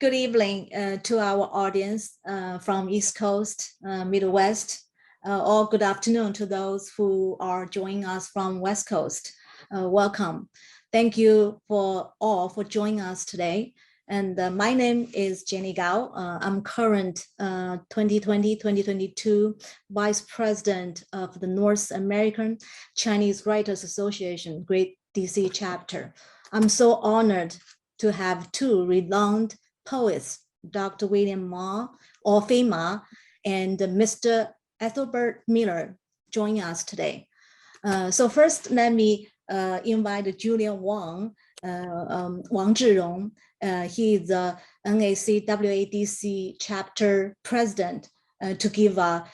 Good evening to our audience from East Coast, Midwest, or good afternoon to those who are joining us from West Coast. Welcome. Thank you for joining us today. And my name is Jenny Gao. I'm current 2020-2022 Vice President of the North American Chinese Writers Association, Great DC chapter. I'm so honored to have two renowned poets, Dr. William Marr, or FEMA, and Mr. Ethelbert Miller joining us today. So first, let me invite Julian Wang, Wang Zhirong. He is the NACWA-DC chapter president to give a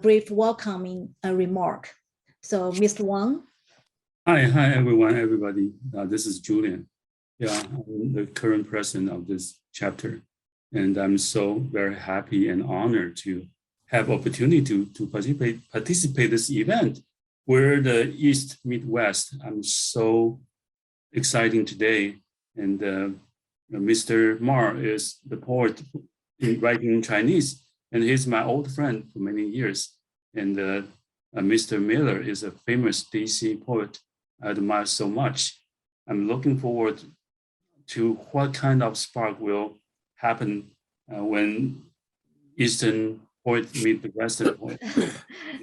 brief welcoming remark. So Mr. Wang. Hi everyone, everybody. This is Julian. Yeah, I'm the current president of this chapter, and I'm so very happy and honored to have opportunity to participate this event where the East Midwest. I'm so exciting today, and Mr. Marr is the poet writing in Chinese, and he's my old friend for many years. And Mr. Miller is a famous DC poet I admire so much. I'm looking forward to what kind of spark will happen when Eastern poets meet the Western poet.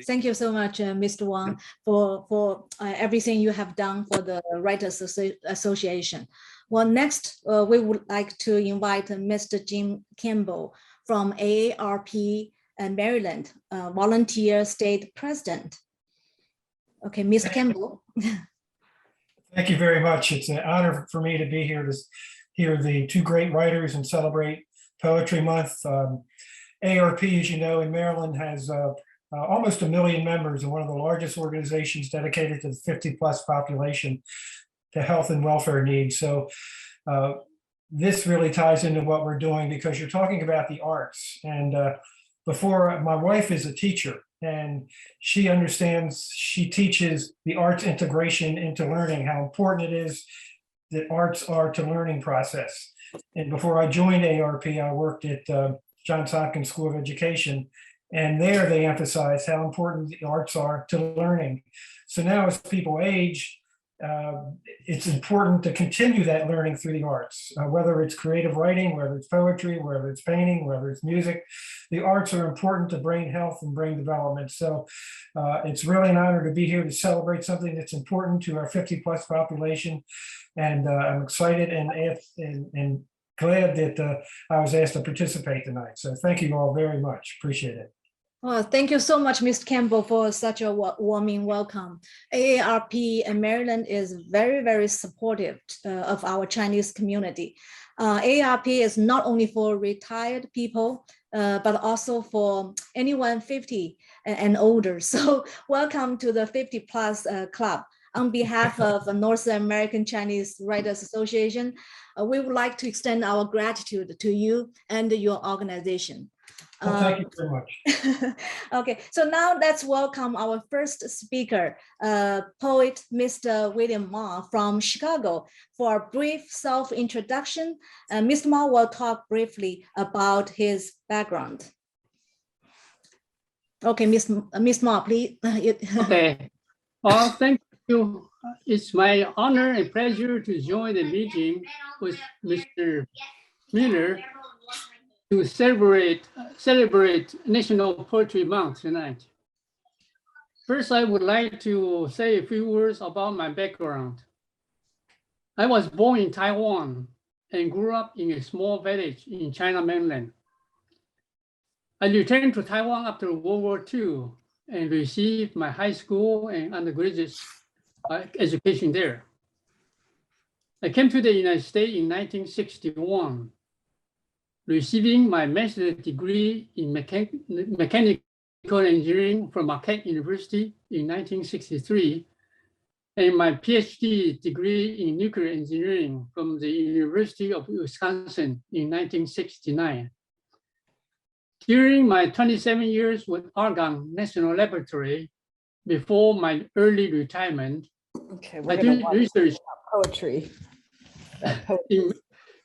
Thank you so much, Mr. Wang, for everything you have done for the Writers Association. Well, next, we would like to invite Mr. Jim Campbell from AARP Maryland, volunteer state president. Okay, Mr. Campbell. Thank you very much. It's an honor for me to be here to hear the two great writers and celebrate Poetry Month. AARP, as you know, in Maryland has almost 1 million members and one of the largest organizations dedicated to the 50+ population to health and welfare needs. So this really ties into what we're doing because you're talking about the arts. And before, my wife is a teacher, and she understands, she teaches the arts integration into learning, how important it is that arts are to learning process. And before I joined AARP, I worked at Johns Hopkins School of Education, and there they emphasize how important the arts are to learning. So now as people age, it's important to continue that learning through the arts, whether it's creative writing, whether it's poetry, whether it's painting, whether it's music. The arts are important to brain health and brain development. So it's really an honor to be here to celebrate something that's important to our 50+ population. And I'm excited and glad that I was asked to participate tonight. So thank you all very much. Appreciate it. Well, thank you so much, Mr. Campbell, for such a warming welcome. AARP in Maryland is very, very supportive of our Chinese community. AARP is not only for retired people, but also for anyone 50 and older. So welcome to the 50+ club. On behalf of the North American Chinese Writers Association, we would like to extend our gratitude to you and your organization. Well, thank you very much. Okay, so now let's welcome our first speaker, poet Mr. William Marr from Chicago, for a brief self-introduction. Mr. Marr will talk briefly about his background. Okay, Miss Marr, please. Okay. Well, thank you. It's my honor and pleasure to join the meeting with Mr. Miller to celebrate National Poetry Month tonight. First, I would like to say a few words about my background. I was born in Taiwan and grew up in a small village in China mainland. I returned to Taiwan after World War II and received my high school and undergraduate education there. I came to the United States in 1961. Receiving my master's degree in mechanical engineering from Marquette University in 1963, and my PhD degree in nuclear engineering from the University of Wisconsin in 1969. During my 27 years with Argonne National Laboratory, before my early retirement, Okay, I did research poetry.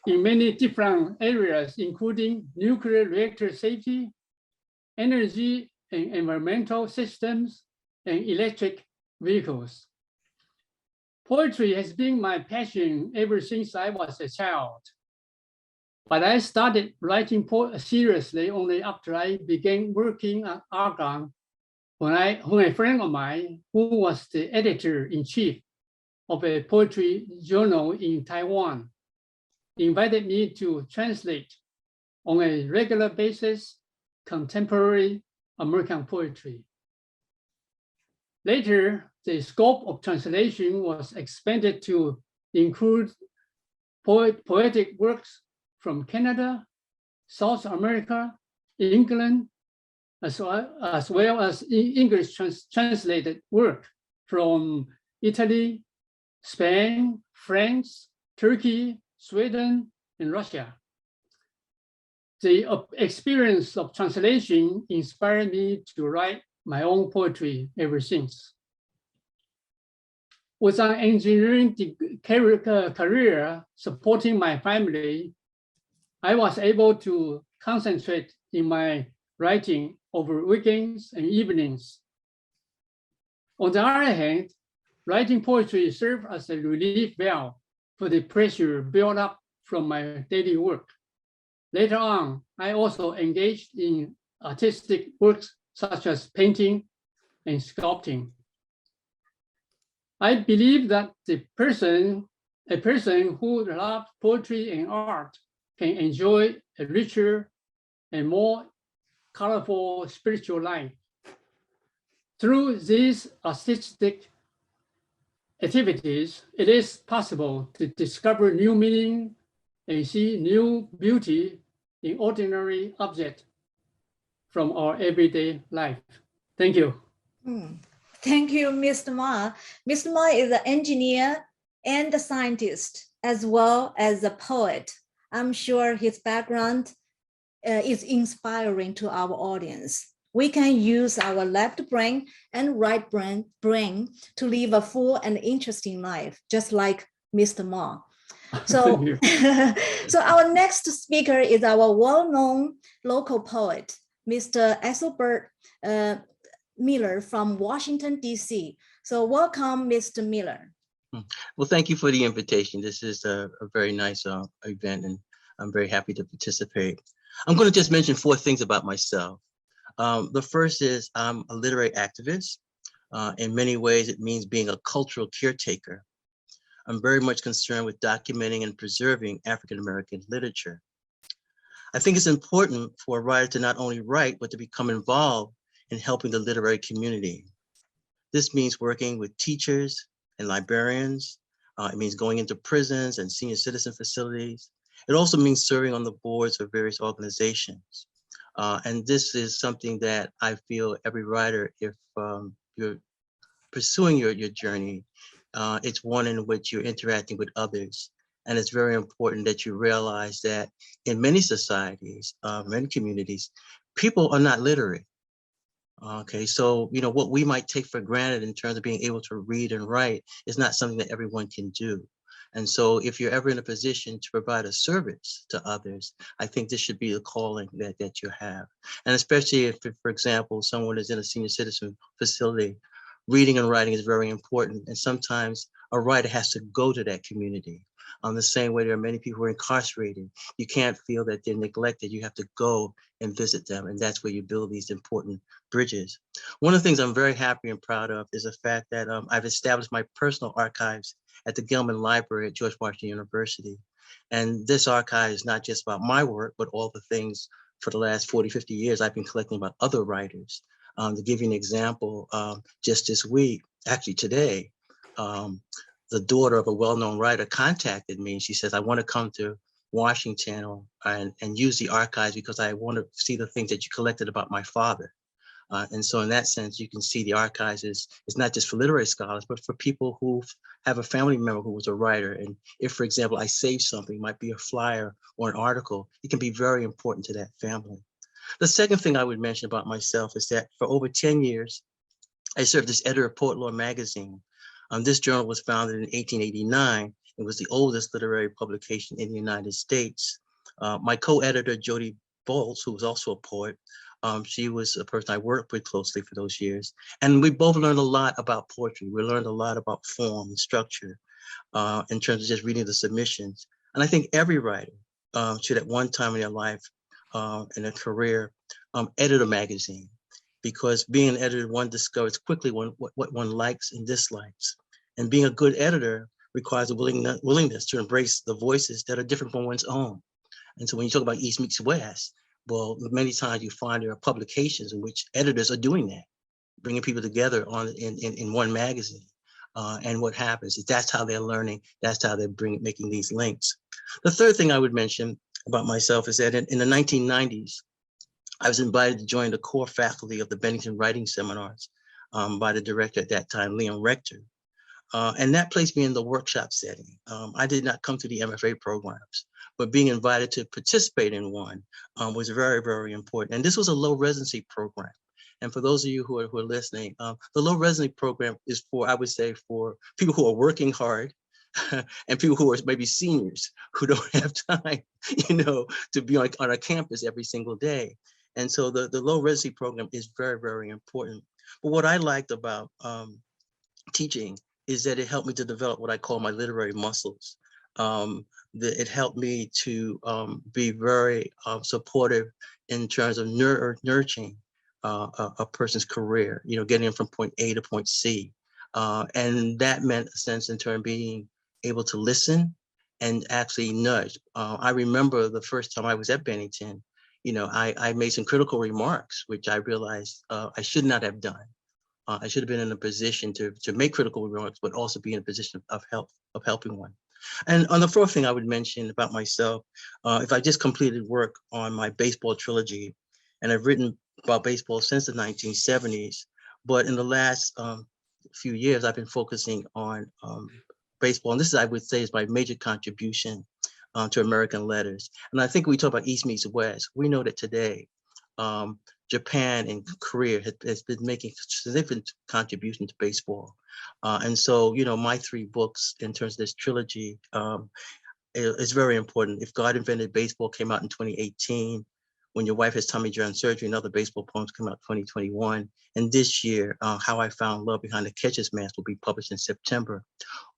in many different areas, including nuclear reactor safety, energy and environmental systems, and electric vehicles. Poetry has been my passion ever since I was a child. But I started writing seriously only after I began working at Argonne when a friend of mine, who was the editor-in-chief of a poetry journal in Taiwan, invited me to translate on a regular basis contemporary American poetry. Later, the scope of translation was expanded to include poetic works from Canada, South America, England, as well as English translated work from Italy, Spain, France, Turkey, Sweden, and Russia. The experience of translation inspired me to write my own poetry ever since. With an engineering career supporting my family, I was able to concentrate in my writing over weekends and evenings. On the other hand, writing poetry served as a relief valve for the pressure built up from my daily work. Later on, I also engaged in artistic works such as painting and sculpting. I believe that a person who loves poetry and art can enjoy a richer and more colorful spiritual life. Through these artistic activities, it is possible to discover new meaning and see new beauty in ordinary objects from our everyday life. Thank you. Thank you, Mr. Marr. Mr. Marr is an engineer and a scientist, as well as a poet. I'm sure his background is inspiring to our audience. We can use our left brain and right brain to live a full and interesting life, just like Mr. Marr. So, so our next speaker is our well-known local poet, Mr. Ethelbert Miller from Washington, D.C. So welcome, Mr. Miller. Well, thank you for the invitation. This is a very nice event, and I'm very happy to participate. I'm going to just mention 4 things about myself. The first is I'm a literary activist. In many ways, it means being a cultural caretaker. I'm very much concerned with documenting and preserving African-American literature. I think it's important for a writer to not only write, but to become involved in helping the literary community. This means working with teachers and librarians. It means going into prisons and senior citizen facilities. It also means serving on the boards of various organizations. And this is something that I feel every writer, if you're pursuing your journey, it's one in which you're interacting with others. And it's very important that you realize that in many societies, many communities, people are not literate. Okay, so, you know, what we might take for granted in terms of being able to read and write is not something that everyone can do. And so if you're ever in a position to provide a service to others, I think this should be the calling that you have. And especially if, for example, someone is in a senior citizen facility, reading and writing is very important. And sometimes a writer has to go to that community. The same way there are many people who are incarcerated. You can't feel that they're neglected. You have to go and visit them. And that's where you build these important bridges. One of the things I'm very happy and proud of is the fact that I've established my personal archives at the Gilman Library at George Washington University. And this archive is not just about my work, but all the things for the last 40, 50 years I've been collecting about other writers. To give you an example, just this week, actually today, the daughter of a well-known writer contacted me and she says, I want to come to Washington and use the archives because I want to see the things that you collected about my father. And so in that sense, you can see the archives is not just for literary scholars, but for people who have a family member who was a writer. And if, for example, I saved something, might be a flyer or an article, it can be very important to that family. The second thing I would mention about myself is that for over 10 years, I served as editor of Poet Law magazine. This journal was founded in 1889 It was the oldest literary publication in the United States. My co-editor, Jody Bowles, who was also a poet, she was a person I worked with closely for those years. And we both learned a lot about poetry. We learned a lot about form and structure in terms of just reading the submissions. And I think every writer should at one time in their life, in a career, edit a magazine. Because being an editor, one discovers quickly what one likes and dislikes. And being a good editor requires a willingness to embrace the voices that are different from one's own. And so when you talk about East meets West, well, many times you find there are publications in which editors are doing that, bringing people together in one magazine. And what happens is that's how they're learning. That's how they're making these links. The third thing I would mention about myself is that in the 1990s, I was invited to join the core faculty of the Bennington Writing Seminars by the director at that time, Liam Rector. And that placed me in the workshop setting. I did not come to the MFA programs, but being invited to participate in one was very, very important. And this was a low residency program. And for those of you who are listening, the low residency program is for, I would say, for people who are working hard and people who are maybe seniors who don't have time, to be on a campus every single day. And so the low residency program is very, very important. But what I liked about teaching is that it helped me to develop what I call my literary muscles. It helped me to be very supportive in terms of nurturing a person's career, getting them from point A to point C. And that meant a sense in terms of being able to listen and actually nudge. I remember the first time I was at Bennington, I made some critical remarks, which I realized I should not have done. I should have been in a position to make critical remarks, but also be in a position of helping one. And on the fourth thing I would mention about myself, if I just completed work on my baseball trilogy, and I've written about baseball since the 1970s, but in the last few years, I've been focusing on baseball. And this, I would say, is my major contribution to American letters. And I think we talk about East meets West. We know that today, Japan and Korea has been making significant contribution to baseball. And so, my 3 books in terms of this trilogy is very important. If God Invented Baseball came out in 2018. When Your Wife Has Tommy John Surgery and Other Baseball Poems came out in 2021. And this year, How I Found Love Behind the Catcher's Mask will be published in September.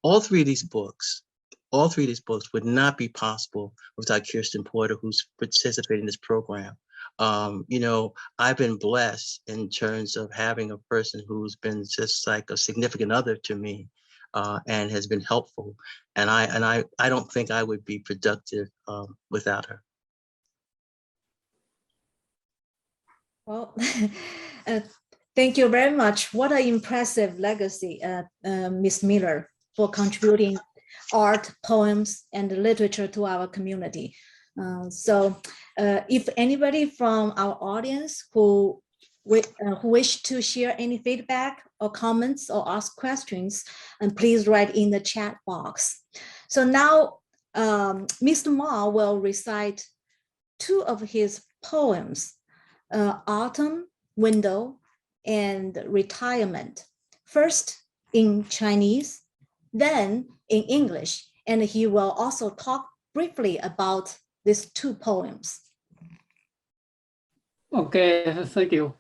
All three of these books would not be possible without Kirsten Porter, who's participating in this program. I've been blessed in terms of having a person who's been just like a significant other to me and has been helpful. And I don't think I would be productive without her. Well, thank you very much. What an impressive legacy, Ms. Miller, for contributing art, poems, and literature to our community. So if anybody from our audience who wish to share any feedback or comments or ask questions, and please write in the chat box. So now Mr. Marr will recite 2 of his poems, Autumn, Window, and Retirement. First in Chinese, then in English, and he will also talk briefly about these 2 poems. Okay, thank you.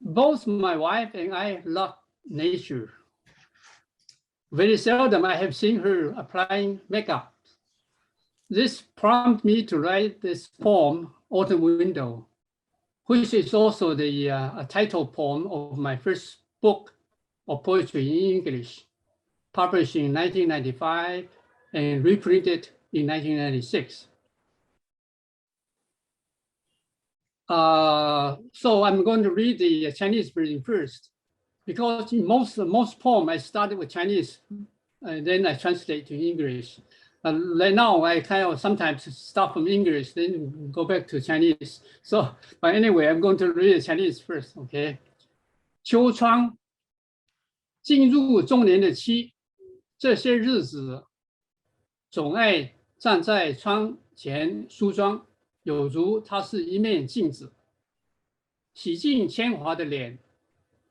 Both my wife and I love nature. Very seldom I have seen her applying makeup. This prompted me to write this poem, Autumn Window, which is also the title poem of my first book of poetry in English, published in 1995 and reprinted in 1996. So I'm going to read the Chinese version first, because in most poems I started with Chinese, and then I translate to English. Right now, I kind of sometimes start from English, then go back to Chinese. So, but anyway, I'm going to read Chinese first, okay? 秋窗，进入中年的妻，这些日子，总爱站在窗前梳妆，有如它是一面镜子，洗尽铅华的脸，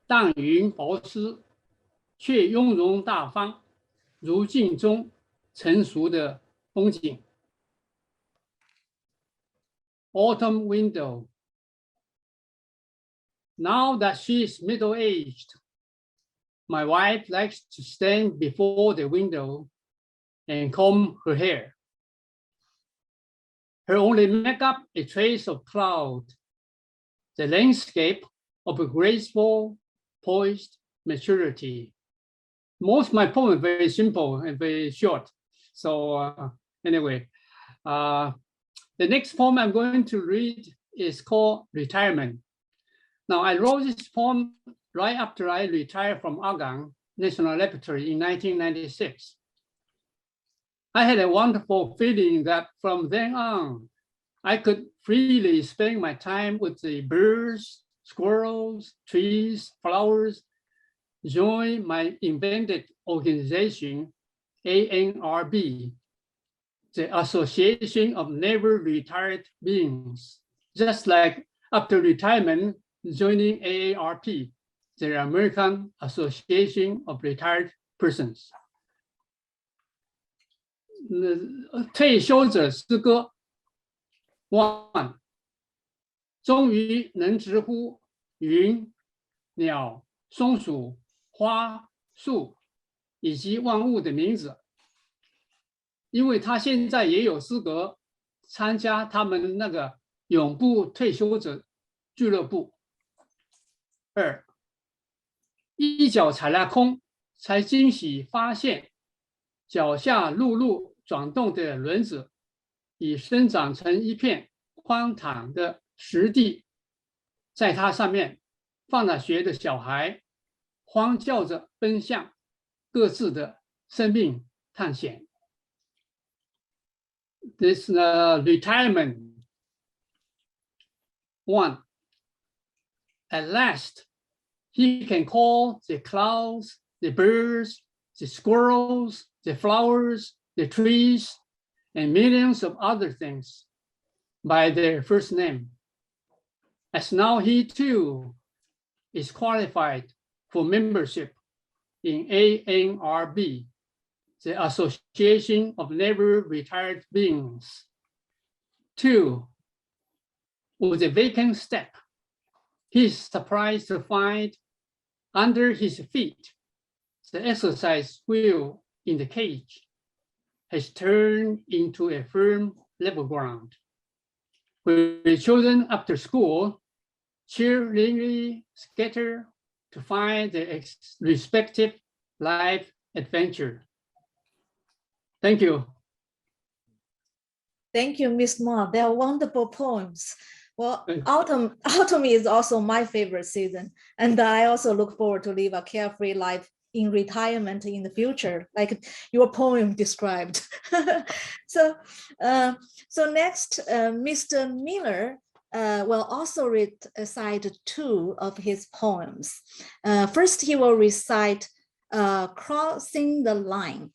淡云薄施，却雍容大方，如镜中成熟的风景。Autumn window. Now that she is middle-aged, my wife likes to stand before the window and comb her hair. Her only makeup a trace of cloud, the landscape of a graceful, poised maturity. Most of my poems are very simple and very short. So anyway, the next poem I'm going to read is called Retirement. Now, I wrote this poem right after I retired from Agang National Laboratory in 1996. I had a wonderful feeling that from then on, I could freely spend my time with the birds, squirrels, trees, flowers, join my invented organization, AARP, the Association of Never Retired Beings. Just like after retirement, joining AARP, the American Association of Retired Persons. 退休者诗歌 One， 终于能直呼云、鸟、松鼠、花、树以及万物的名字，因为他现在也有资格参加他们那个永不退休者俱乐部。二，一脚踩下空，才惊喜发现脚下陆路转动的轮子已生长成一片宽坦的实地，在它上面放了学的小孩欢叫着奔向各自的生命探险。This retirement. One, at last, he can call the clouds, the birds, the squirrels, the flowers, the trees, and millions of other things by their first name. As now he too is qualified for membership in AARP, the Association of Never Retired Beings. Two, with a vacant step, he is surprised to find under his feet the exercise wheel in the cage has turned into a firm level ground, where the children after school cheerily scatter to find their respective life adventure. Thank you. Thank you, Ms. Marr. They are wonderful poems. Well, autumn is also my favorite season, and I also look forward to live a carefree life in retirement in the future, like your poem described. So next, Mr. Miller will also recite two of his poems. First, he will recite Crossing the Line,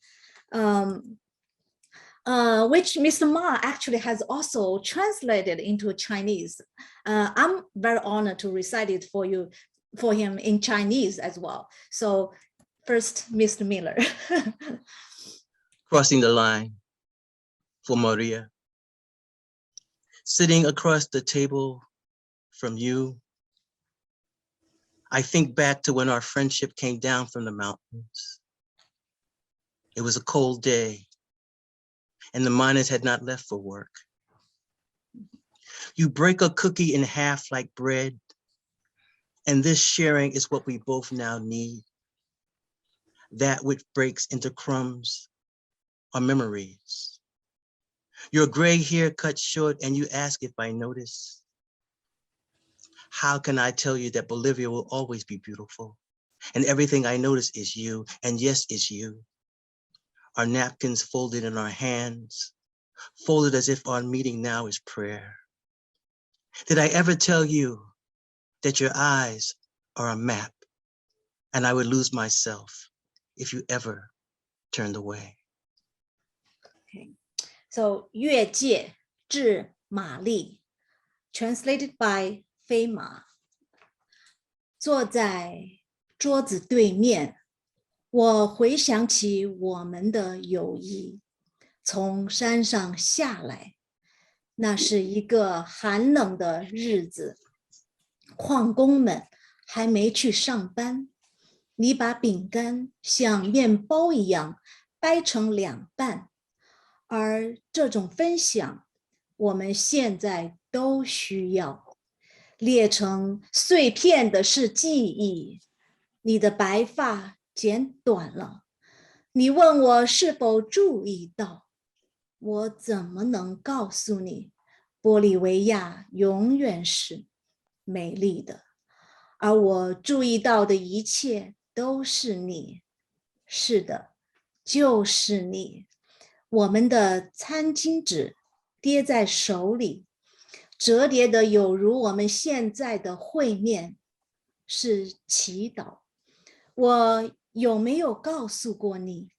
which Mr. Marr actually has also translated into Chinese. I'm very honored to recite it for him in Chinese as well. So first, Mr. Miller. Crossing the Line for Maria. Sitting across the table from you, I think back to when our friendship came down from the mountains. It was a cold day, and the miners had not left for work. You break a cookie in half like bread, and this sharing is what we both now need. That which breaks into crumbs are memories. Your gray hair cut short, and you ask if I notice. How can I tell you that Bolivia will always be beautiful, and everything I notice is you, and yes, it's you. Our napkins folded in our hands, folded as if our meeting now is prayer. Did I ever tell you that your eyes are a map, and I would lose myself if you ever turned away? Okay, so 越界致玛丽 translated by 飞马。坐在桌子对面，我回想起我们的友谊，从山上下来，那是一个寒冷的日子，矿工们还没去上班。你把饼干像面包一样掰成2半，而这种分享，我们现在都需要。裂成碎片的是记忆，你的白发剪短了，你问我是否注意到，我怎么能告诉你，玻利维亚永远是美丽的，而我注意到的一切都是你。是的，就是你。我们的餐巾纸跌在手里，折叠的有如我们现在的会面，是祈祷。我有没有告诉过你，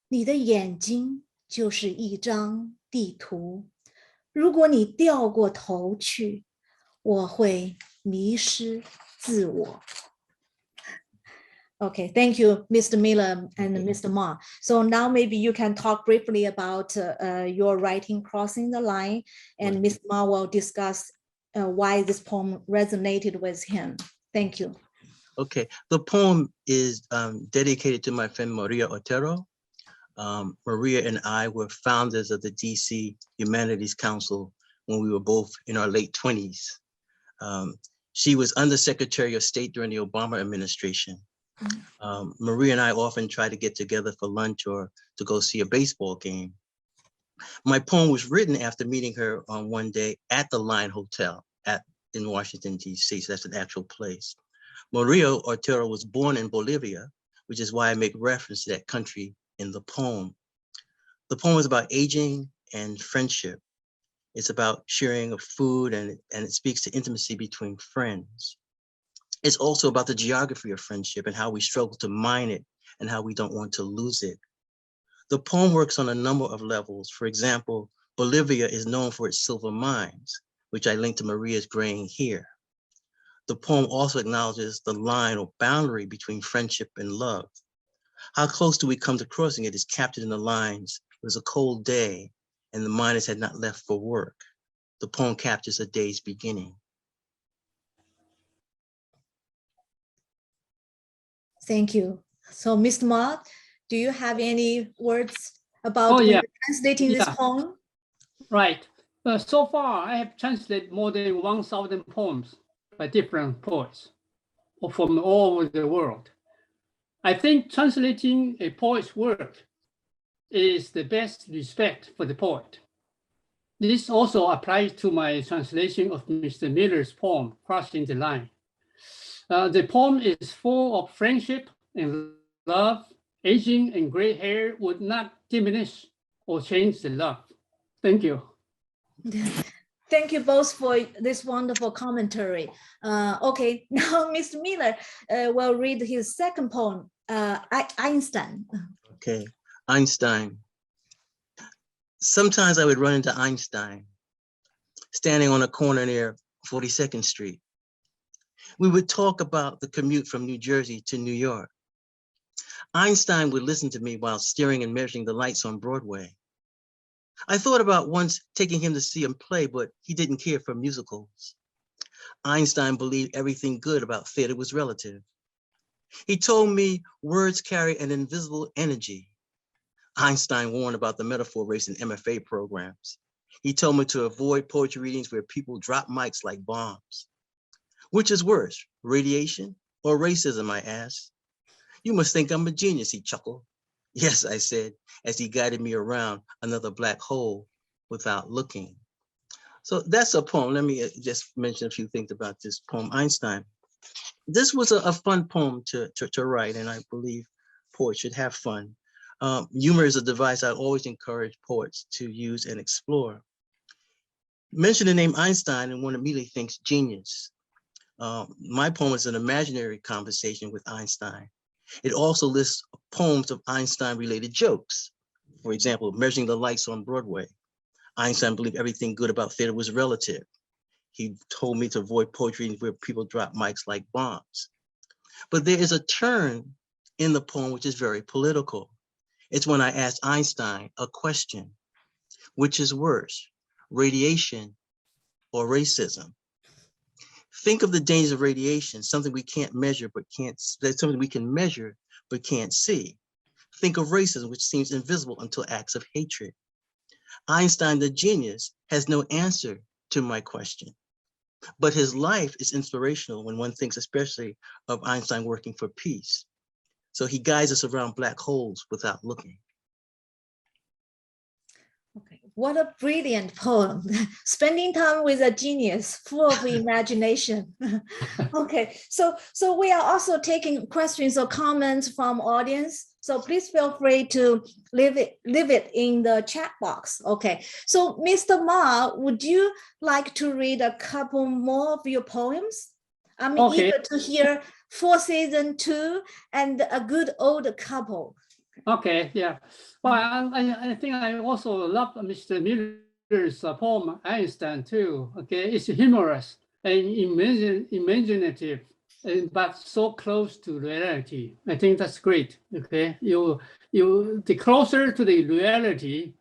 你的眼睛就是一张地图，如果你掉过头去，我会迷失自我。Okay, thank you, Mr. Miller and Mr. Marr. So now maybe you can talk briefly about your writing Crossing the Line, and Mr. Marr will discuss why this poem resonated with him. Thank you. Okay, the poem is dedicated to my friend Maria Otero. Maria and I were founders of the DC Humanities Council when we were both in our late 20s. She was Undersecretary of State during the Obama administration. Maria and I often try to get together for lunch or to go see a baseball game. My poem was written after meeting her on one day at the Line Hotel in Washington, D.C., so that's an actual place. Maria Otero was born in Bolivia, which is why I make reference to that country in the poem. The poem is about aging and friendship. It's about sharing of food, and it speaks to intimacy between friends. It's also about the geography of friendship and how we struggle to mine it and how we don't want to lose it. The poem works on a number of levels. For example, Bolivia is known for its silver mines, which I link to Maria's graying hair. The poem also acknowledges the line or boundary between friendship and love. How close do we come to crossing it is captured in the lines. It was a cold day and the miners had not left for work. The poem captures a day's beginning. Thank you. So, Mr. Marr, do you have any words about translating this poem? Right. So far, I have translated more than 1,000 poems by different poets from all over the world. I think translating a poet's work is the best respect for the poet. This also applies to my translation of Mr. Miller's poem, Crossing the Line. The poem is full of friendship and love. Aging and gray hair would not diminish or change the love. Thank you. Thank you both for this wonderful commentary. Okay, now Mr. Miller will read his second poem, Einstein. Okay, Einstein. Sometimes I would run into Einstein, standing on a corner near 42nd Street. We would talk about the commute from New Jersey to New York. Einstein would listen to me while steering and measuring the lights on Broadway. I thought about once taking him to see him play, but he didn't care for musicals. Einstein believed everything good about theater was relative. He told me words carry an invisible energy. Einstein warned about the metaphor race in MFA programs. He told me to avoid poetry readings where people drop mics like bombs. Which is worse, radiation or racism, I asked. You must think I'm a genius, he chuckled. Yes, I said, as he guided me around another black hole without looking. So that's a poem. Let me just mention a few things about this poem, Einstein. This was a fun poem to write, and I believe poets should have fun. Humor is a device I always encourage poets to use and explore. Mention the name Einstein and one immediately thinks genius. My poem is an imaginary conversation with Einstein. It also lists poems of Einstein-related jokes. For example, measuring the lights on Broadway. Einstein believed everything good about theater was relative. He told me to avoid poetry where people drop mics like bombs. But there is a turn in the poem, which is very political. It's when I asked Einstein a question, which is worse, radiation or racism? Think of the dangers of radiation, something we can't measure, but something we can measure, but can't see. Think of racism, which seems invisible until acts of hatred. Einstein, the genius, has no answer to my question, but his life is inspirational when one thinks especially of Einstein working for peace. So he guides us around black holes without looking. Okay, what a brilliant poem. Spending time with a genius, full of imagination. Okay, so we are also taking questions or comments from audience. So please feel free to leave it in the chat box. Okay, so Mr. Marr, would you like to read a couple more of your poems? I'm eager to hear Four Seasons 2 and A Good Old Couple. Okay, yeah. Well, I think I also love Mr. Miller's poem, Einstein, too. Okay, it's humorous and imaginative, but so close to reality. I think that's great. Okay, the closer to the reality,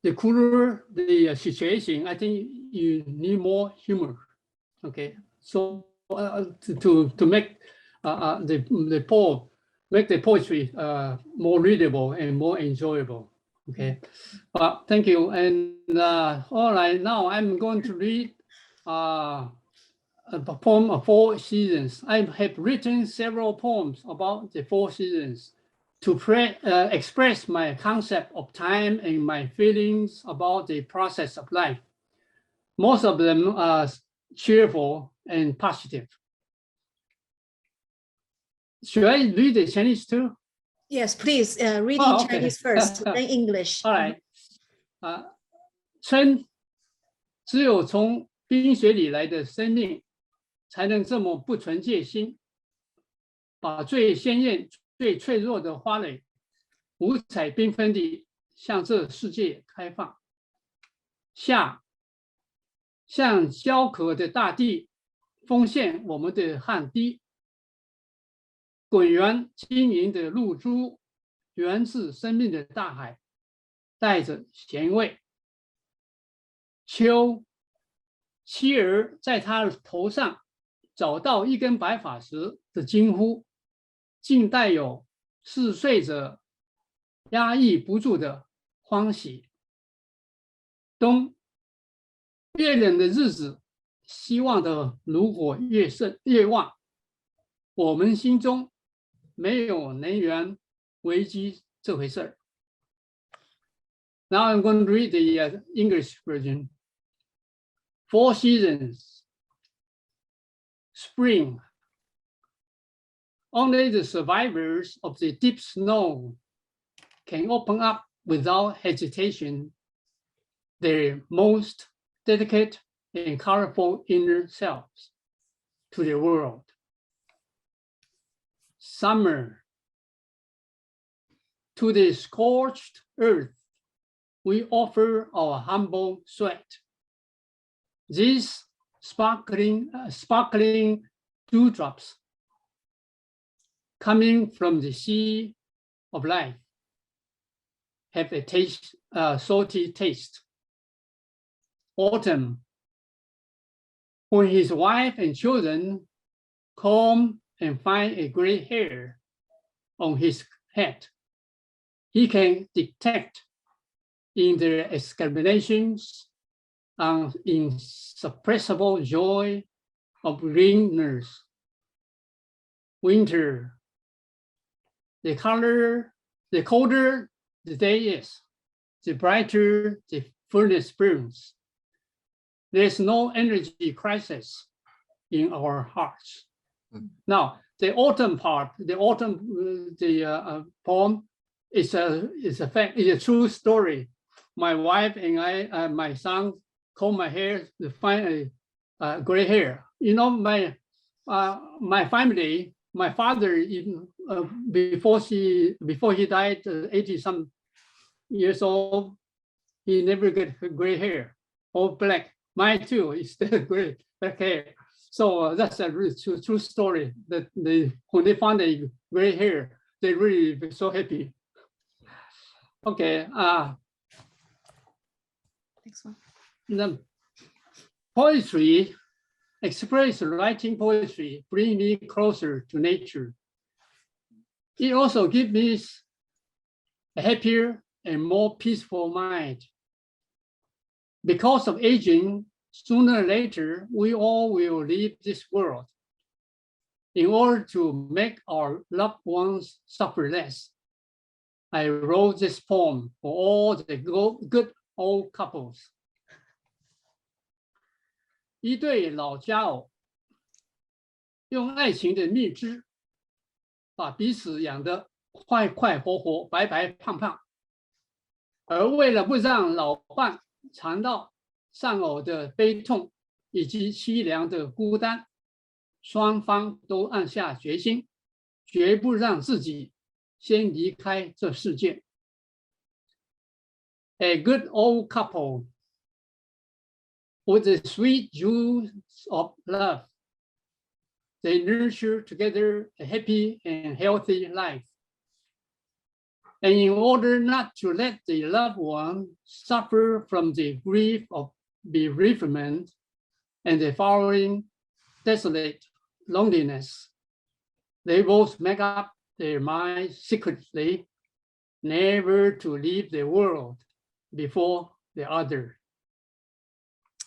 the cooler the situation. I think you need more humor. Okay, so to make the poem. Make the poetry more readable and more enjoyable. Okay, thank you. And all right, now I'm going to read a poem of Four Seasons. I have written several poems about the Four Seasons to express my concept of time and my feelings about the process of life. Most of them are cheerful and positive. Should I read the Chinese too? Yes, please read in Chinese first, then English. All right. 春，只有从冰雪里来的生命，才能这么不存戒心，把最鲜艳、最脆弱的花蕾，五彩缤纷地向这世界开放。夏，向焦渴的大地奉献我们的汗滴。滚圆晶莹的露珠，源自生命的大海，带着咸味。秋，妻儿在他头上找到一根白发时的惊呼，竟带有4岁者压抑不住的欢喜。冬，越冷的日子，希望的炉火越旺，我们心中没有能源危机这回事儿。Now I'm going to read the English version. Four seasons. Spring. Only the survivors of the deep snow can open up without hesitation their most delicate and colorful inner selves to the world. Summer. To the scorched earth, we offer our humble sweat. These sparkling dewdrops coming from the sea of life have a salty taste. Autumn, when his wife and children comb and find a gray hair on his head, he can detect in their exclamations an insuppressible joy of greenness. Winter, the colder the day is, the brighter the furnace burns. There's no energy crisis in our hearts. Now, the autumn part, the poem is a true story. My wife and I, my son, comb my hair to find a gray hair. You know, my family, my father, even before he died, 80-some years old, he never get gray hair, all black. Mine too is still gray black hair. So that's a true story. That when they found a gray hair, they really be so happy. Okay, Next one. the poetry, express writing poetry, bring me closer to nature. It also gives me a happier and more peaceful mind. Because of aging, sooner or later, we all will leave this world. In order to make our loved ones suffer less, I wrote this poem for all the good old couples. 一对老佳偶，用爱情的蜜汁，把彼此养得快快活活、白白胖胖。而为了不让老伴尝到丧偶的悲痛以及凄凉的孤单，双方都暗下决心，绝不让自己先离开这世界。A good old couple with the sweet juice of love, they nurture together a happy and healthy life. And in order not to let the loved one suffer from the grief of bereavement and the following desolate loneliness, they both make up their minds secretly never to leave the world before the other.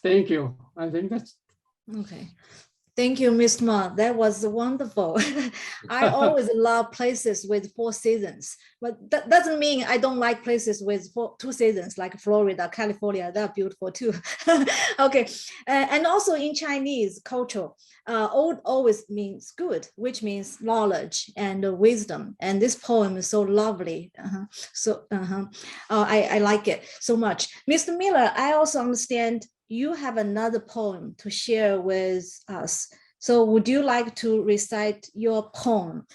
Thank you. I think that's Okay. Thank you, Ms. Ma. That was wonderful. I always love places with 4 seasons, but that doesn't mean I don't like places with 2 seasons, like Florida, California. They're beautiful too. Okay. And also in Chinese culture, old always means good, which means knowledge and wisdom. And this poem is so lovely. I like it so much. Mr. Miller, I also understand you have another poem to share with us. So would you like to recite your poem,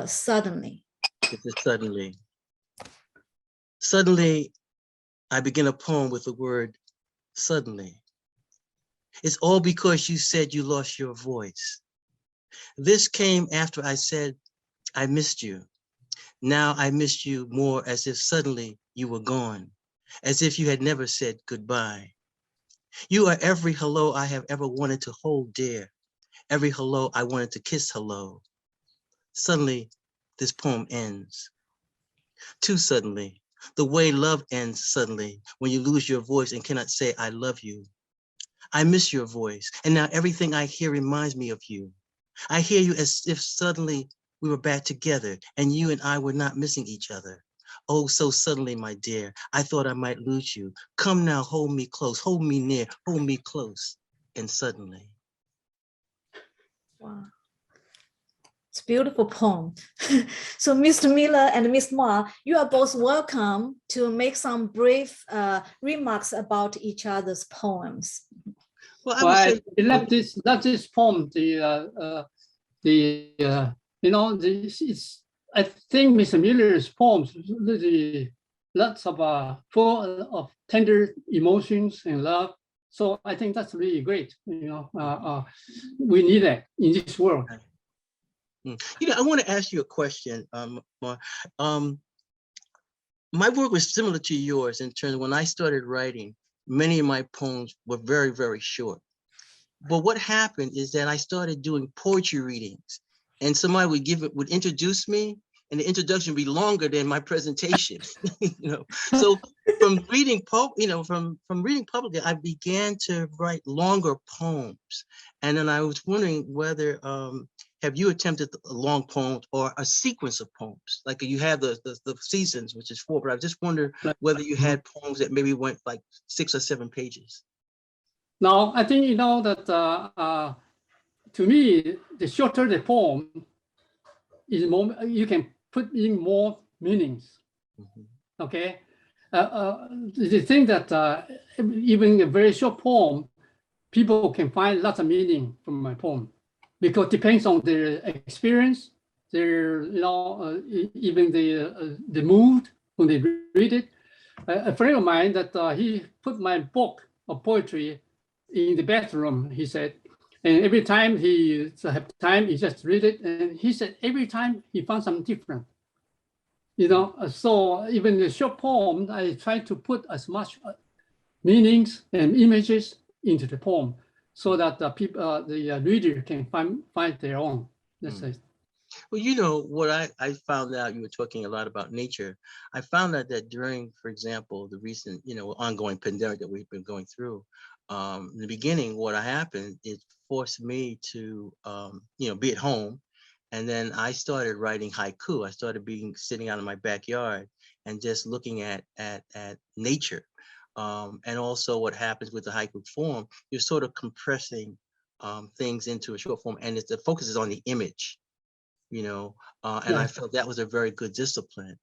Suddenly? This is Suddenly. Suddenly, I begin a poem with the word suddenly. It's all because you said you lost your voice. This came after I said, I missed you. Now I missed you more, as if suddenly you were gone, as if you had never said goodbye. You are every hello I have ever wanted to hold dear, every hello I wanted to kiss hello. Suddenly, this poem ends. Too suddenly, the way love ends suddenly, when you lose your voice and cannot say I love you. I miss your voice, and now everything I hear reminds me of you. I hear you as if suddenly we were back together, and you and I were not missing each other. Oh, so suddenly, my dear, I thought I might lose you. Come now, hold me close, hold me near, hold me close, and suddenly. Wow. It's a beautiful poem. So Mr. Miller and Ms. Ma, you are both welcome to make some brief remarks about each other's poems. Well, I love this poem. I think Mr. Miller's poems really lots of full of tender emotions and love. So I think that's really great. We need that in this world. I want to ask you a question, Marr. My work was similar to yours in terms of when I started writing, many of my poems were very, very short. But what happened is that I started doing poetry readings, and somebody would introduce me, and the introduction would be longer than my presentation. So from reading from reading publicly, I began to write longer poems. And then I was wondering whether have you attempted a long poem or a sequence of poems? Like you have the seasons, which is 4, but I just wonder whether you had poems that maybe went like 6 or 7 pages. No, I think that to me, the shorter the poem is more, you can put in more meanings. Okay, the thing that even a very short poem, people can find lots of meaning from my poem, because it depends on their experience, their even the mood when they read it. A friend of mine that he put my book of poetry in the bathroom, he said, and every time he have time, he just read it, and he said every time he found something different. So even the short poem, I try to put as much meanings and images into the poem so that the people, the reader can find their own. That's it. Well, what I found out, you were talking a lot about nature. I found out that during, for example, the recent, ongoing pandemic that we've been going through, in the beginning, what happened, it forced me to, be at home. And then I started writing haiku. I started sitting out in my backyard and just looking at nature. And also what happens with the haiku form, you're sort of compressing things into a short form, and the focus is on the image, and I felt that was a very good discipline.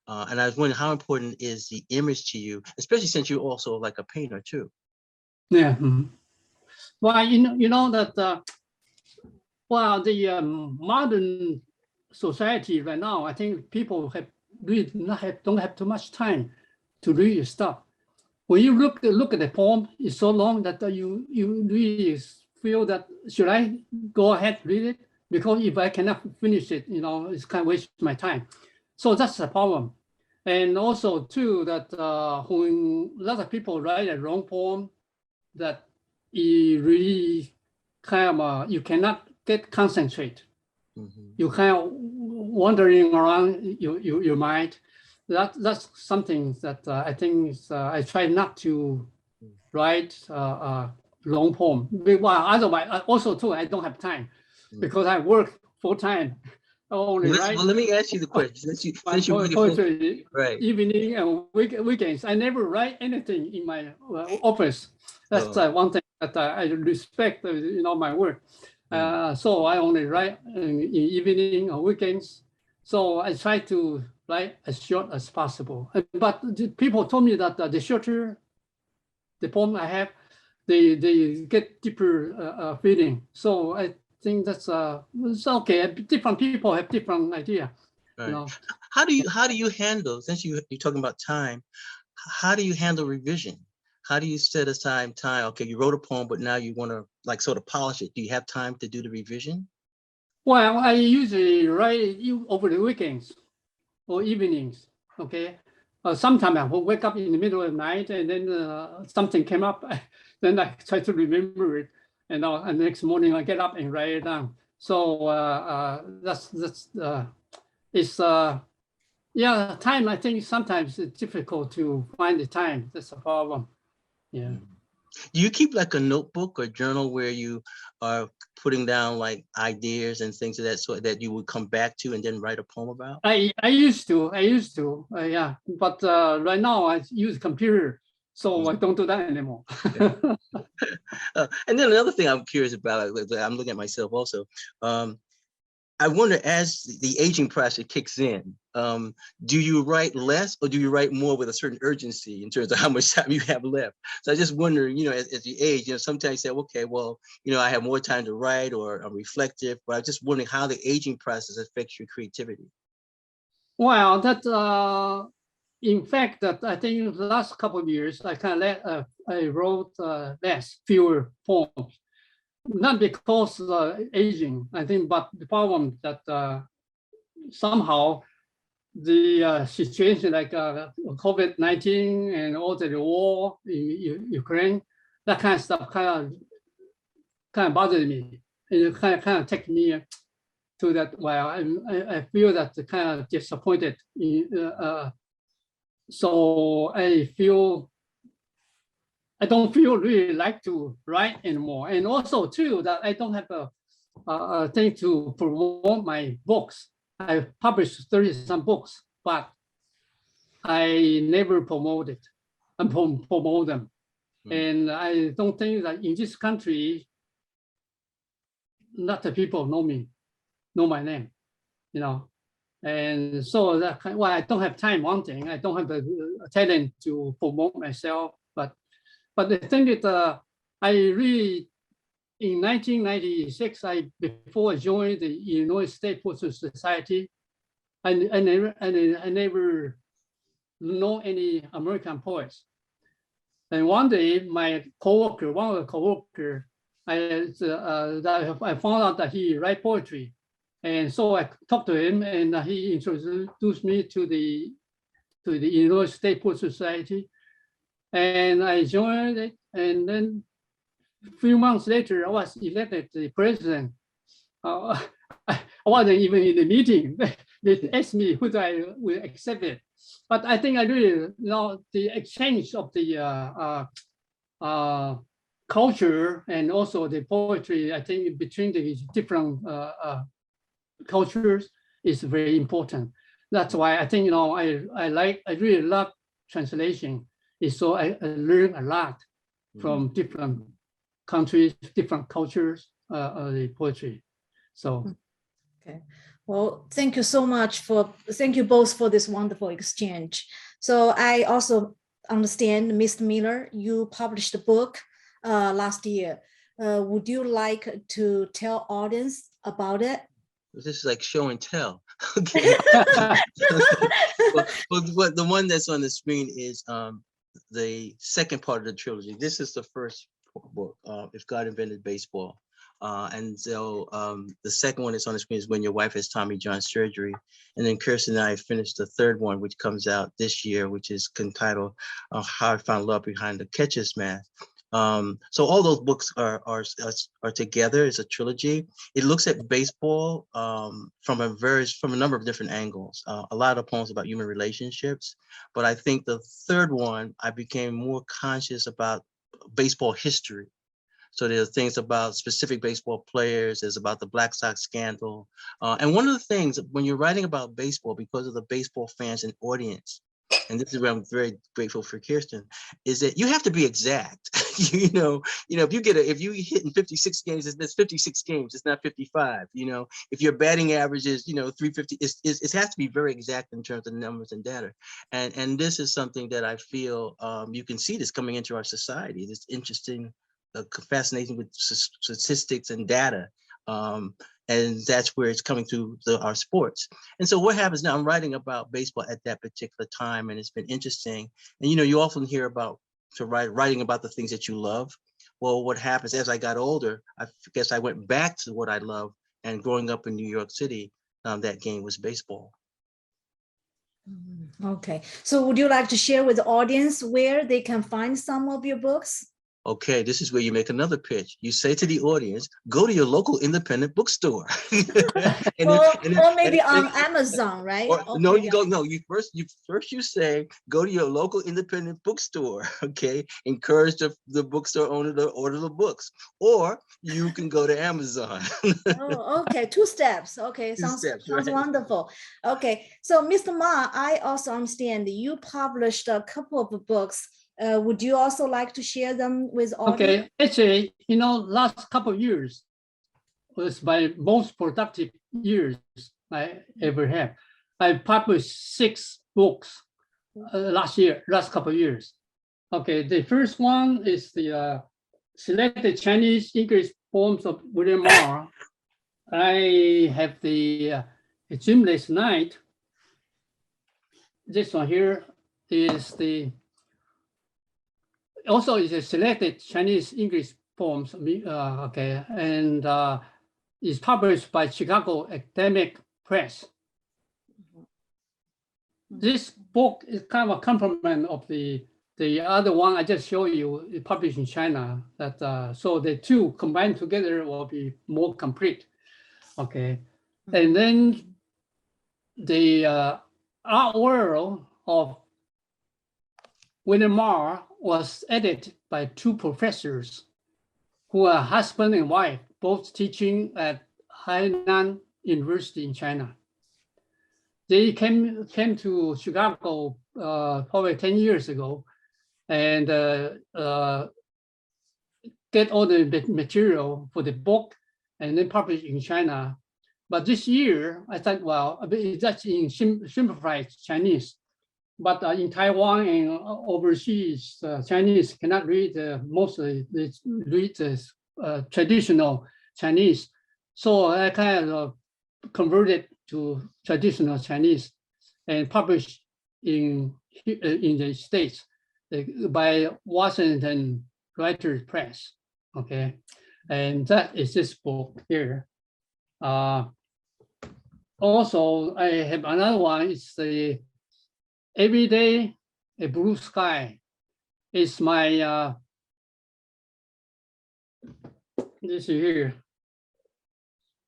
And I was wondering, how important is the image to you, especially since you're also like a painter too? Yeah. Well, you know that the modern society right now, I think people don't have too much time to read stuff. When you look at the poem, it's so long that you really feel that, should I go ahead read it? Because if I cannot finish it, it's kind of waste my time. So that's the problem. And also too, that when a lot of people write a long poem, that you really kind of, you cannot concentrate. Mm-hmm. You kind of wandering around your mind. That's something that I think I try not to write long poem. Well, otherwise, also too, I don't have time because I work full time. Well, let me ask you the question. Since you poetry, right. Evening and weekends, I never write anything in my office. That's one thing that I respect, my work. So I only write in evening or weekends. So I try to write as short as possible. But people told me that the shorter the poem I have, they get deeper feeling. So I think that's it's okay. Different people have different idea. Right. How do you handle, since you're talking about time, how do you handle revision? How do you set aside time? Okay, you wrote a poem, but now you want to sort of polish it. Do you have time to do the revision? Well, I usually write it over the weekends or evenings. Okay. Sometimes I will wake up in the middle of the night and then something came up. Then I try to remember it, and the next morning I get up and write it down. So time. I think sometimes it's difficult to find the time. That's a problem. Yeah. Do you keep like a notebook or journal where you are putting down like ideas and things of that sort that you would come back to and then write a poem about? I used to, yeah. But right now I use computer, so I don't do that anymore. And then another thing I'm curious about, I'm looking at myself also. I wonder, as the aging process kicks in, do you write less or do you write more with a certain urgency in terms of how much time you have left? So I just wonder, as you age, sometimes you say, okay, well, I have more time to write or I'm reflective, but I'm just wondering how the aging process affects your creativity. Well, that in fact, that I think the last couple of years, I wrote fewer poems. Not because aging, I think, but the problem that somehow the situation like COVID-19 and all the war in Ukraine, that kind of stuff kind of bothered me. It kind of take me to that. Well, I feel that kind of disappointed. So I don't feel really like to write anymore. And also too, that I don't have a thing to promote my books. I published 30-some books, but I never promote them. And I don't think that in this country, not the people know my name, And so that, I don't have time, one thing. I don't have the talent to promote myself, But the thing that I really, in 1996, before I joined the Illinois State Poetry Society, I never know any American poets. And one day, one of the coworkers, I found out that he write poetry. And so I talked to him, and he introduced me to the Illinois State Poetry Society, and I joined it. And then a few months later, I was elected the president. I wasn't even in the meeting. They asked me whether I will accept it. But I think I really, the exchange of the culture and also the poetry, I think between the different cultures is very important. That's why I think, I really love translation. So I learn a lot from different countries, different cultures, the poetry. So. Okay. Well, thank you so much thank you both for this wonderful exchange. So I also understand, Mr. Miller, you published a book last year. Would you like to tell audience about it? This is like show and tell. Okay. But the one that's on the screen is the second part of the trilogy. This is the first book, If God Invented Baseball. And so the second one that's on the screen is When Your Wife Has Tommy John Surgery. And then Kirsten and I finished the third one, which comes out this year, which is entitled How I Found Love Behind the Catcher's Mask. So all those books are together. It's a trilogy. It looks at baseball from a number of different angles. A lot of poems about human relationships, but I think the third one, I became more conscious about baseball history. So there's things about specific baseball players, there's about the Black Sox scandal. And one of the things when you're writing about baseball, because of the baseball fans and audience, and this is where I'm very grateful for Kirsten, is that you have to be exact. If you hit in 56 games, that's 56 games, it's not 55. If your batting average is 350, it has to be very exact in terms of numbers and data. And this is something that I feel you can see this coming into our society, this interesting fascinating with statistics and data, and that's where it's coming through our sports. And so what happens now, I'm writing about baseball at that particular time, and it's been interesting. And you often hear about writing about the things that you love. Well, what happens as I got older, I guess I went back to what I love, and growing up in New York City, that game was baseball. Okay, so would you like to share with the audience where they can find some of your books? Okay, this is where you make another pitch. You say to the audience, go to your local independent bookstore. or maybe on Amazon, right? You first say, go to your local independent bookstore, okay? Encourage the bookstore owner to order the books. Or you can go to Amazon. Oh, okay, 2 steps. Okay, sounds wonderful. Okay, so Mr. Ma, I also understand you published a couple of books. Would you also like to share them with audience? Okay, actually, last couple of years was my most productive years I ever have. I published 6 books last couple of years. Okay, the first one is the selected Chinese English poems of William Marr. I have the Dreamless Night. This one here is also is a selected Chinese English poems, and is published by Chicago Academic Press. This book is kind of a complement of the other one I just showed you, published in China. So the two combined together will be more complete. Okay, and then the Art World of William Marr was edited by 2 professors who are husband and wife, both teaching at Hainan University in China. They came to Chicago probably 10 years ago and get all the material for the book and then published in China. But this year, I thought, well, that's in simplified Chinese. But in Taiwan and overseas, Chinese cannot read mostly read traditional Chinese. So I kind of converted to traditional Chinese and published in the States by Washington Writers Press. Okay, and that is this book here. also, I have another one. It's the Every Day, a Blue Sky. It's my, this here.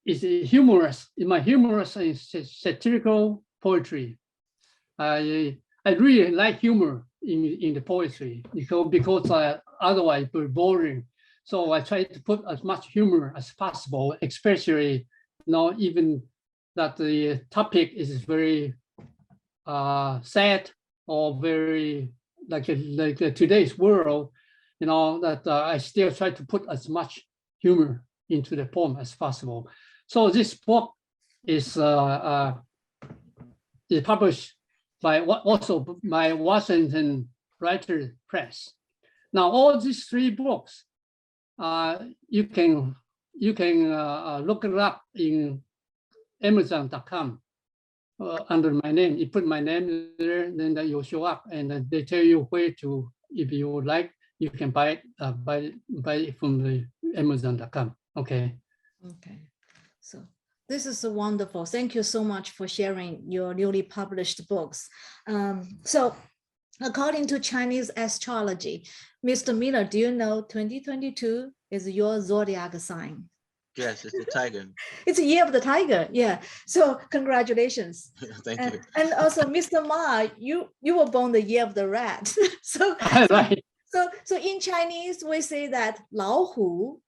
It's humorous, in my humorous and satirical poetry. I really like humor in the poetry because otherwise it's boring. So I try to put as much humor as possible, especially even that the topic is very sad or very like today's world, that I still try to put as much humor into the poem as possible. So this book is published by also by Washington Writers Press. Now all these three books, you can look it up in Amazon.com under my name. You put my name there, then you'll show up, and they tell you where to. If you would like, you can buy it from the Amazon.com. Okay. Okay. So this is wonderful. Thank you so much for sharing your newly published books. So according to Chinese astrology, Mr. Miller, do you know 2022 is your zodiac sign? Yes, it's the tiger. It's a year of the tiger. Yeah. So congratulations. Thank you. And also, Mr. Marr, you were born the year of the rat. So in Chinese, we say that 老虎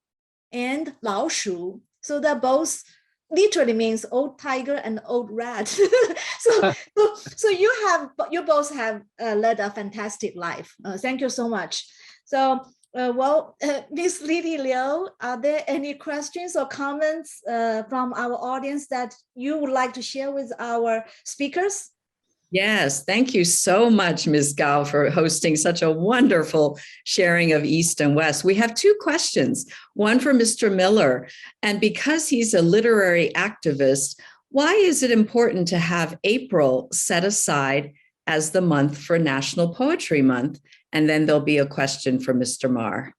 and 老鼠. So that both literally means old tiger and old rat. so you both have led a fantastic life. Thank you so much. So Ms. Lily Liu, are there any questions or comments from our audience that you would like to share with our speakers? Yes, thank you so much, Ms. Gao, for hosting such a wonderful sharing of East and West. We have two questions, one for Mr. Miller. And because he's a literary activist, why is it important to have April set aside as the month for National Poetry Month? And then there'll be a question for Mr. Marr.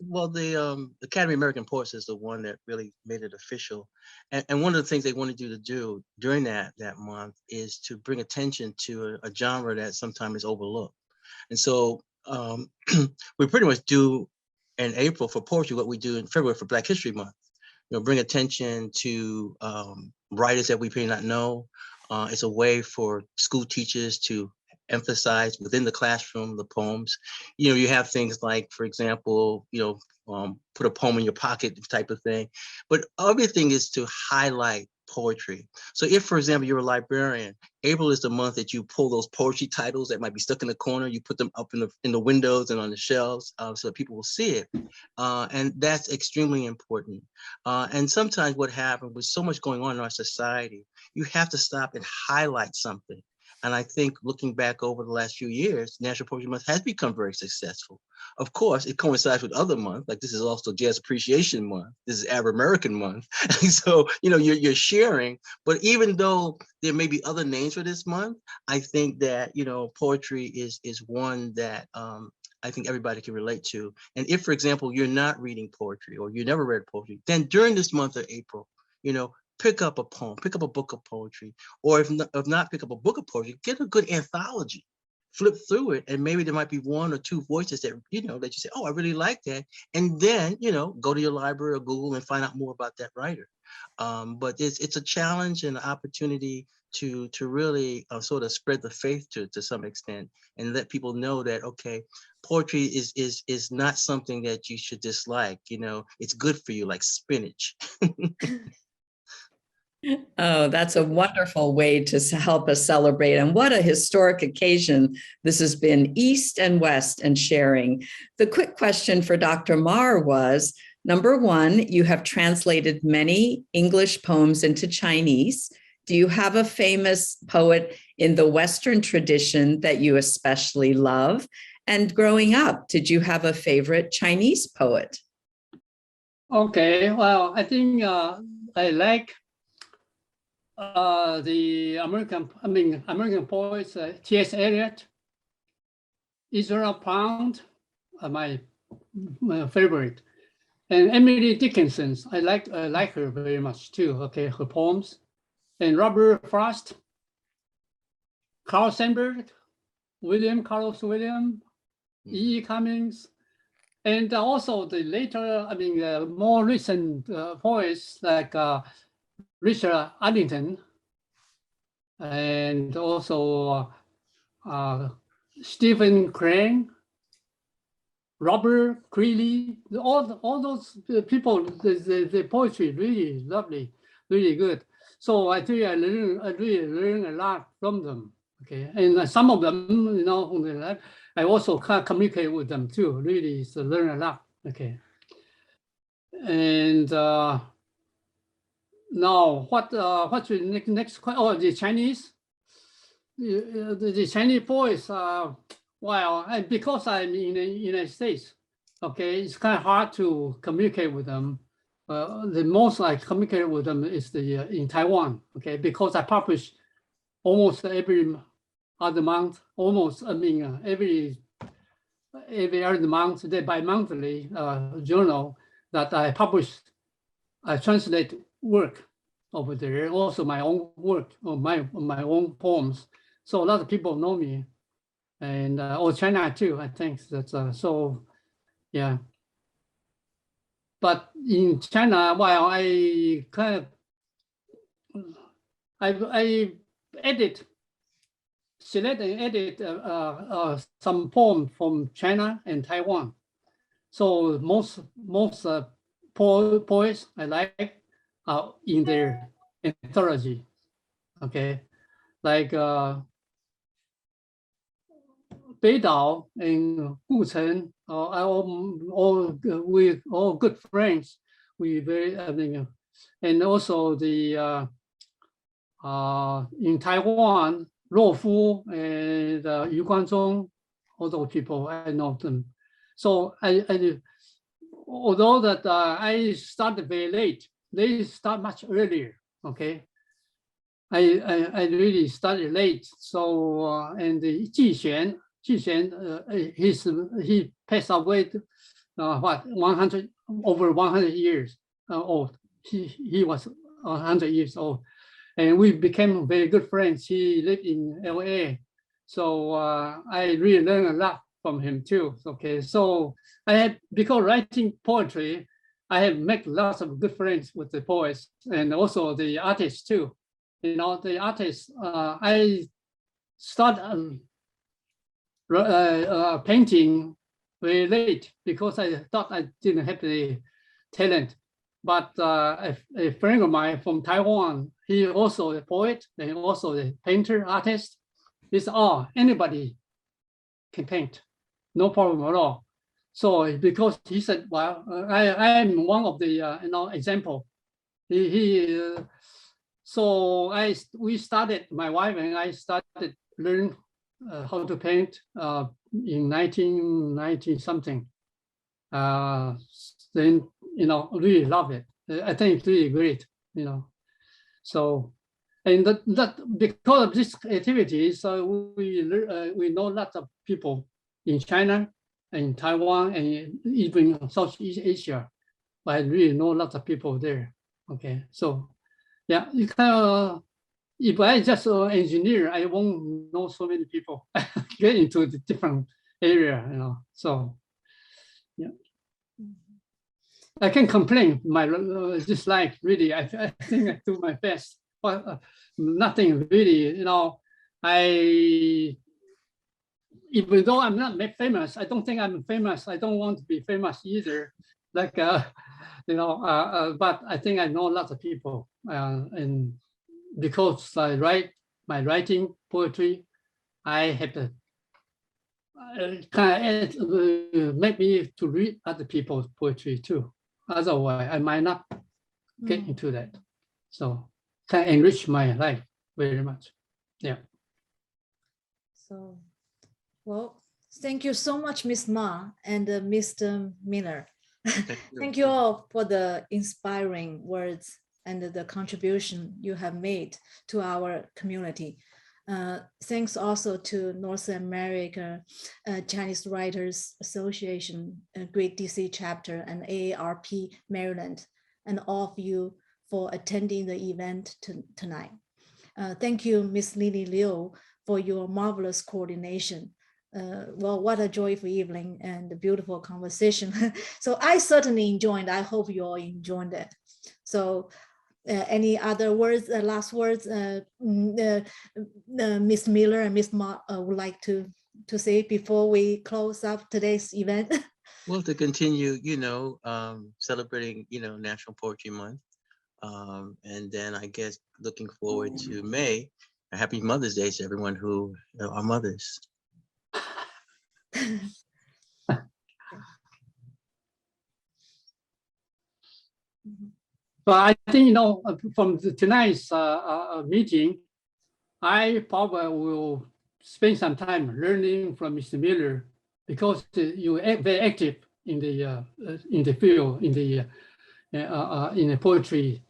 Well, the Academy of American Poets is the one that really made it official. And one of the things they wanted you to do during that month is to bring attention to a genre that sometimes is overlooked. And so we pretty much do in April for poetry what we do in February for Black History Month. Bring attention to writers that we may not know. It's a way for school teachers to emphasize within the classroom the poems. You have things like, for example, put a poem in your pocket type of thing, but everything is to highlight poetry. So if, for example, you're a librarian, April is the month that you pull those poetry titles that might be stuck in the corner, you put them up in the windows and on the shelves so that people will see it. And that's extremely important. And sometimes what happens with so much going on in our society, you have to stop and highlight something. And I think looking back over the last few years, National Poetry Month has become very successful. Of course, it coincides with other months, like this is also Jazz Appreciation Month. This is Arab American Month. So, you're sharing, but even though there may be other names for this month, I think that, poetry is one that I think everybody can relate to. And if, for example, you're not reading poetry or you never read poetry, then during this month of April, pick up a poem, pick up a book of poetry, or if not pick up a book of poetry, get a good anthology, flip through it, and maybe there might be one or two voices that, that you say, oh, I really like that. And then, go to your library or Google and find out more about that writer. But it's a challenge and an opportunity to really sort of spread the faith to some extent and let people know that, okay, poetry is not something that you should dislike. It's good for you, like spinach. Oh, that's a wonderful way to help us celebrate. And what a historic occasion this has been, East and West and sharing. The quick question for Dr. Marr was, number one, you have translated many English poems into Chinese. Do you have a famous poet in the Western tradition that you especially love? And growing up, did you have a favorite Chinese poet? Okay, well, I think I like the American poets, T.S. Eliot, Ezra Pound, my favorite, and Emily Dickinson. I like her very much too. Okay, her poems. and Robert Frost, Carl Sandburg, Carlos William, E. Cummings, and also the later, more recent poets like Richard Addington, and also Stephen Crane, Robert Creeley, all those people, the poetry really lovely, really good. So I think I really learned a lot from them. Okay, and some of them, on the left, I also can't communicate with them too. Really, so learn a lot. Okay, and now what's the next question? Oh, the Chinese. The Chinese boys, well, because I'm in the United States, okay, it's kind of hard to communicate with them. The most I communicate with them is in Taiwan, okay, because I publish almost every other month, every other month, the bi-monthly journal that I publish. I translate work over there, also my own work, or my own poems. So a lot of people know me, and China too, I think. That's so, yeah. But in China, while I kind of, I select and edit some poems from China and Taiwan. So most poets I like are in their anthology, okay, like Beidao and Gu Chen, we all good friends. We very, and also the in Taiwan, Luo Fu and Yu Guanzhong, all those people, I know them. So although that I started very late, they start much earlier. Okay, I really started late. So and the Ji Xuan, he passed away. What, 100, over 100 years old. He was 100 years old, and we became very good friends. He lived in LA, so I really learned a lot from him too. Okay, so I had, because writing poetry, I have met lots of good friends with the poets and also the artists too. The artists, I started painting very late because I thought I didn't have the talent. But a friend of mine from Taiwan, he also a poet and also a painter, artist. He said, oh, anybody can paint, no problem at all. So because he said, well, I am one of the example. So we started, my wife and I started learn how to paint in 1990 something. Then really love it. I think it's really great. So, and that because of this activity, so we know lots of people in China, in Taiwan, and even Southeast Asia. I really know lots of people there. Okay, so yeah, you kind of, if I just an engineer, I won't know so many people. Get into the different area, So yeah, I can complain my dislike. Really, I think I do my best, but nothing really. Even though I'm not famous, I don't think I'm famous. I don't want to be famous either. Like but I think I know lots of people, and because I write my writing poetry, I have to kind of make me to read other people's poetry too. Otherwise, I might not get into that. So can enrich my life very much. Yeah. So, well, thank you so much, Ms. Ma and Mr. Miller. Thank you all for the inspiring words and the contribution you have made to our community. Thanks also to North America Chinese Writers Association, Great DC chapter, and AARP Maryland, and all of you for attending the event tonight. Thank you, Miss Lily Liu, for your marvelous coordination. Well, what a joyful evening and a beautiful conversation. So I certainly enjoyed. I hope you all enjoyed it. So any other words, last words, Miss Miller and Miss Marr would like to say before we close up today's event? Well, to continue, celebrating, National Poetry Month. And then I guess looking forward to May. A happy Mother's Day to everyone who are mothers. But I think, from tonight's meeting, I probably will spend some time learning from Mr. Miller, because you are very active in the field, in the poetry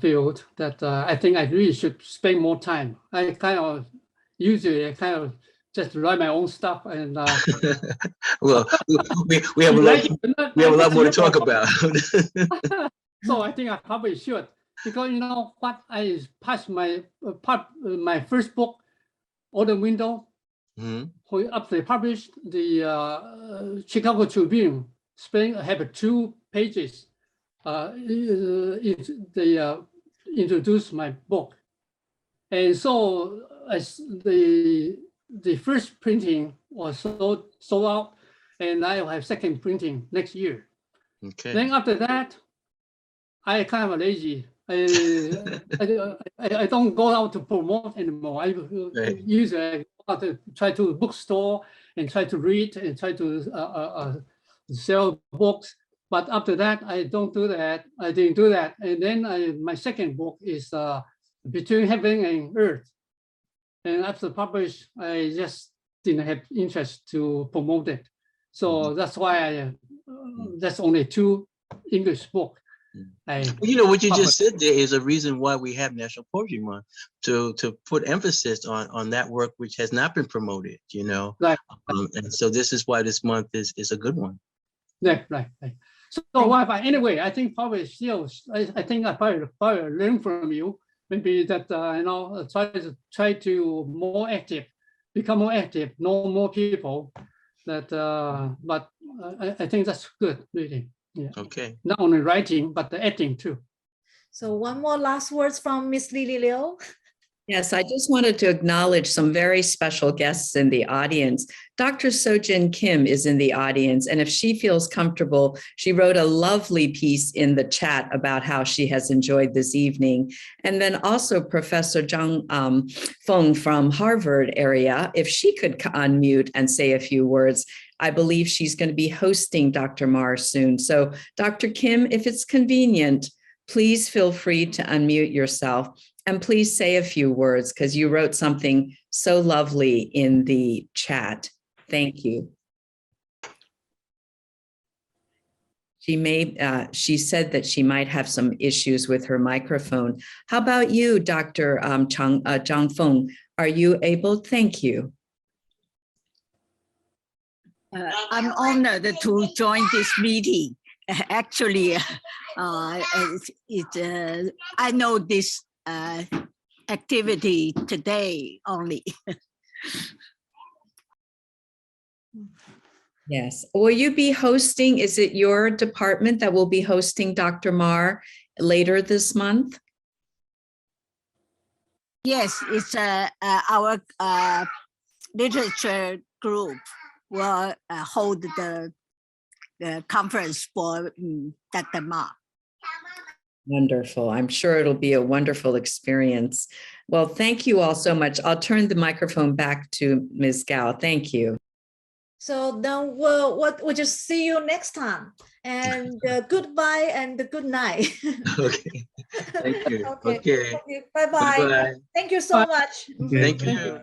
field, that I think I really should spend more time. I usually just write my own stuff, and well, we have a lot more to talk about. So I think I probably should, because what I passed my first book, Autumn Window, after they published, the Chicago Tribune have 2 pages. They introduced my book, and so as the first printing was sold out, and I will have second printing next year. Okay. Then after that, I kind of lazy. I don't go out to promote anymore. I usually go out to try to bookstore and try to read and try to sell books. But after that, I don't do that. I didn't do that. And then my second book is Between Heaven and Earth. And after published, I just didn't have interest to promote it. So that's why that's only 2 English books. What you just said there is a reason why we have National Poetry Month, to put emphasis on that work which has not been promoted, Right. And so this is why this month is a good one. Right. So anyway, I think probably still, I think I probably learn from you. Maybe that try to more active, become more active, know more people. That but I think that's good, really. Yeah. Okay. Not only writing, but the acting too. So one more last words from Miss Lily Liu. Yes, I just wanted to acknowledge some very special guests in the audience. Dr. Sojin Kim is in the audience, and if she feels comfortable, she wrote a lovely piece in the chat about how she has enjoyed this evening. And then also Professor Zhang Feng from Harvard area, if she could unmute and say a few words. I believe she's going to be hosting Dr. Marr soon. So Dr. Kim, if it's convenient, please feel free to unmute yourself. And please say a few words, because you wrote something so lovely in the chat. Thank you. She said that she might have some issues with her microphone. How about you, Dr. Zhang Feng? Are you able? Thank you. I'm honored to join this meeting. Actually, I know this activity today only. Yes. Will you be hosting? Is it your department that will be hosting Dr. Marr later this month? Yes, it's our literature group will hold the conference for Dr. Marr. Wonderful. I'm sure it'll be a wonderful experience. Well, thank you all so much. I'll turn the microphone back to Ms. Gao. Thank you. So then we'll just see you next time. And goodbye and good night. Okay. Thank you. Okay. Okay. Bye-bye. Bye-bye. Thank you so much. Thank you.